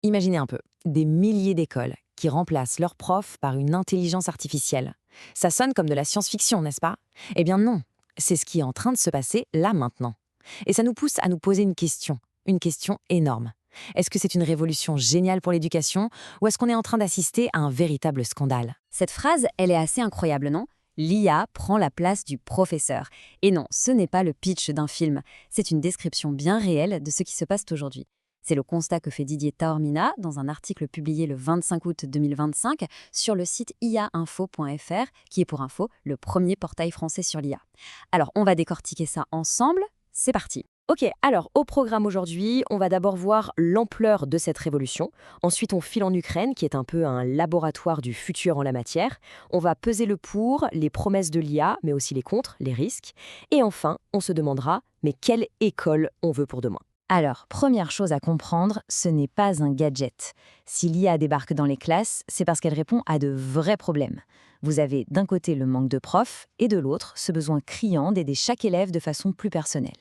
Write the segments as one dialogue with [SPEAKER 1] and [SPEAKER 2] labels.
[SPEAKER 1] Imaginez un peu, des milliers d'écoles qui remplacent leurs profs par une intelligence artificielle. Ça sonne comme de la science-fiction, n'est-ce pas? Eh bien non, c'est ce qui est en train de se passer là maintenant. Et ça nous pousse à nous poser une question énorme. Est-ce que c'est une révolution géniale pour l'éducation ou est-ce qu'on est en train d'assister à un véritable scandale?
[SPEAKER 2] Cette phrase, elle est assez incroyable, non? L'IA prend la place du professeur. Et non, ce n'est pas le pitch d'un film, c'est une description bien réelle de ce qui se passe aujourd'hui. C'est le constat que fait Didier Taormina dans un article publié le 25 août 2025 sur le site iainfo.fr, qui est pour info le premier portail français sur l'IA. Alors, on va décortiquer ça ensemble, c'est parti.
[SPEAKER 3] Ok, alors au programme aujourd'hui, on va d'abord voir l'ampleur de cette révolution. Ensuite, on file en Ukraine, qui est un peu un laboratoire du futur en la matière. On va peser le pour, les promesses de l'IA, mais aussi les contre, les risques. Et enfin, on se demandera, mais quelle école on veut pour demain?
[SPEAKER 2] Alors, première chose à comprendre, ce n'est pas un gadget. Si l'IA débarque dans les classes, c'est parce qu'elle répond à de vrais problèmes. Vous avez d'un côté le manque de profs et de l'autre ce besoin criant d'aider chaque élève de façon plus personnelle.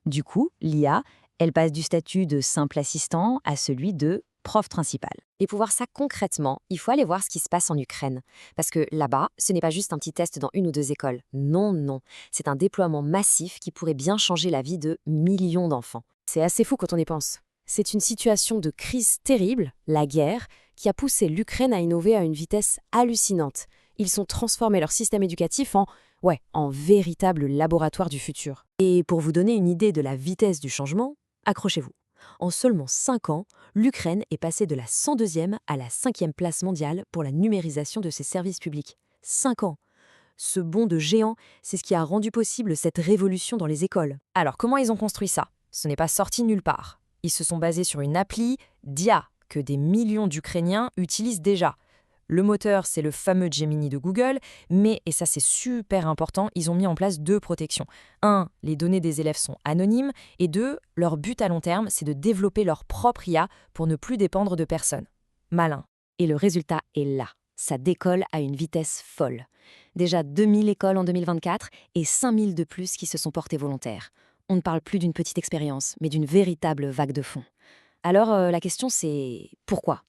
[SPEAKER 2] Du coup, l'IA, elle passe du statut de simple assistant à celui de prof principal.
[SPEAKER 3] Et pour voir ça concrètement, il faut aller voir ce qui se passe en Ukraine. Parce que là-bas, ce n'est pas juste un petit test dans une ou deux écoles. Non, non. C'est un déploiement massif qui pourrait bien changer la vie de millions d'enfants. C'est assez fou quand on y pense. C'est une situation de crise terrible, la guerre, qui a poussé l'Ukraine à innover à une vitesse hallucinante. Ils ont transformé leur système éducatif en véritable laboratoire du futur. Et pour vous donner une idée de la vitesse du changement, accrochez-vous. En seulement 5 ans, l'Ukraine est passée de la 102e à la 5e place mondiale pour la numérisation de ses services publics. 5 ans. Ce bond de géant, c'est ce qui a rendu possible cette révolution dans les écoles. Alors comment ils ont construit ça? Ce n'est pas sorti nulle part. Ils se sont basés sur une appli DIA que des millions d'Ukrainiens utilisent déjà. Le moteur, c'est le fameux Gemini de Google, mais, et ça c'est super important, ils ont mis en place 2 protections. 1, les données des élèves sont anonymes, et 2, leur but à long terme, c'est de développer leur propre IA pour ne plus dépendre de personne. Malin. Et le résultat est là. Ça décolle à une vitesse folle. Déjà 2000 écoles en 2024 et 5000 de plus qui se sont portées volontaires. On ne parle plus d'une petite expérience, mais d'une véritable vague de fond. Alors la question c'est pourquoi?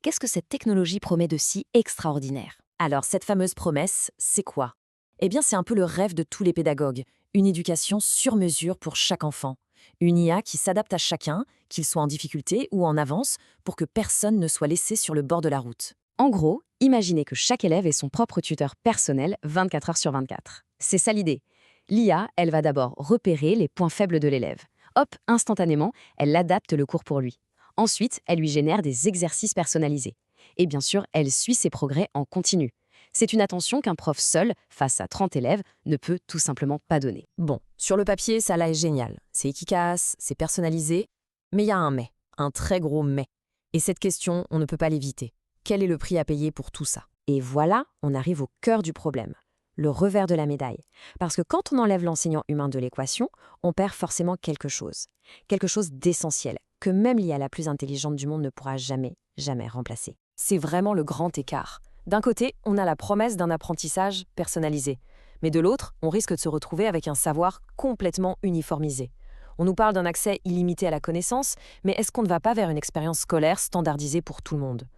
[SPEAKER 3] Qu'est-ce que cette technologie promet de si extraordinaire? Alors, cette fameuse promesse, c'est quoi? Eh bien, c'est un peu le rêve de tous les pédagogues. Une éducation sur mesure pour chaque enfant. Une IA qui s'adapte à chacun, qu'il soit en difficulté ou en avance, pour que personne ne soit laissé sur le bord de la route. En gros, imaginez que chaque élève ait son propre tuteur personnel 24 heures sur 24. C'est ça l'idée. L'IA, elle va d'abord repérer les points faibles de l'élève. Hop, instantanément, elle adapte le cours pour lui. Ensuite, elle lui génère des exercices personnalisés. Et bien sûr, elle suit ses progrès en continu. C'est une attention qu'un prof seul, face à 30 élèves, ne peut tout simplement pas donner. Bon, sur le papier, ça là est génial. C'est efficace, c'est personnalisé. Mais il y a un mais, un très gros mais. Et cette question, on ne peut pas l'éviter. Quel est le prix à payer pour tout ça? Et voilà, on arrive au cœur du problème. Le revers de la médaille. Parce que quand on enlève l'enseignant humain de l'équation, on perd forcément quelque chose. Quelque chose d'essentiel, que même l'IA la plus intelligente du monde ne pourra jamais, jamais remplacer. C'est vraiment le grand écart. D'un côté, on a la promesse d'un apprentissage personnalisé. Mais de l'autre, on risque de se retrouver avec un savoir complètement uniformisé. On nous parle d'un accès illimité à la connaissance, mais est-ce qu'on ne va pas vers une expérience scolaire standardisée pour tout le monde?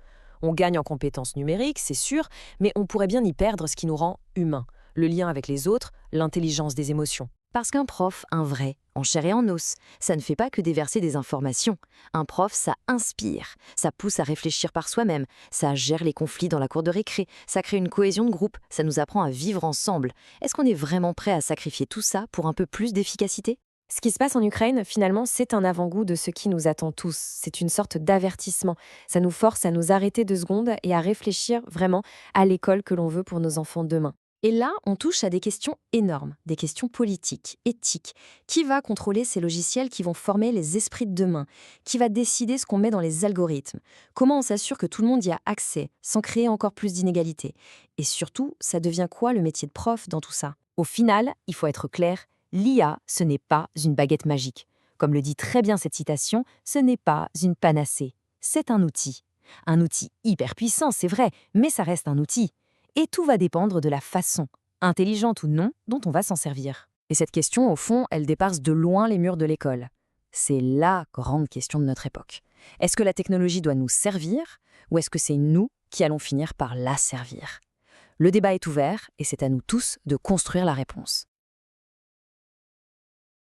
[SPEAKER 3] On gagne en compétences numériques, c'est sûr, mais on pourrait bien y perdre ce qui nous rend humains, le lien avec les autres, l'intelligence des émotions. Parce qu'un prof, un vrai, en chair et en os, ça ne fait pas que déverser des informations. Un prof, ça inspire, ça pousse à réfléchir par soi-même, ça gère les conflits dans la cour de récré, ça crée une cohésion de groupe, ça nous apprend à vivre ensemble. Est-ce qu'on est vraiment prêt à sacrifier tout ça pour un peu plus d'efficacité? Ce qui se passe en Ukraine, finalement, c'est un avant-goût de ce qui nous attend tous. C'est une sorte d'avertissement. Ça nous force à nous arrêter 2 secondes et à réfléchir vraiment à l'école que l'on veut pour nos enfants demain. Et là, on touche à des questions énormes, des questions politiques, éthiques. Qui va contrôler ces logiciels qui vont former les esprits de demain? Qui va décider ce qu'on met dans les algorithmes? Comment on s'assure que tout le monde y a accès, sans créer encore plus d'inégalités? Et surtout, ça devient quoi le métier de prof dans tout ça? Au final, il faut être clair, l'IA, ce n'est pas une baguette magique. Comme le dit très bien cette citation, ce n'est pas une panacée. C'est un outil. Un outil hyper puissant, c'est vrai, mais ça reste un outil. Et tout va dépendre de la façon, intelligente ou non, dont on va s'en servir. Et cette question, au fond, elle dépasse de loin les murs de l'école. C'est la grande question de notre époque.
[SPEAKER 2] Est-ce que la technologie doit nous servir ou est-ce que c'est nous qui allons finir par la servir? Le débat est ouvert et c'est à nous tous de construire la réponse.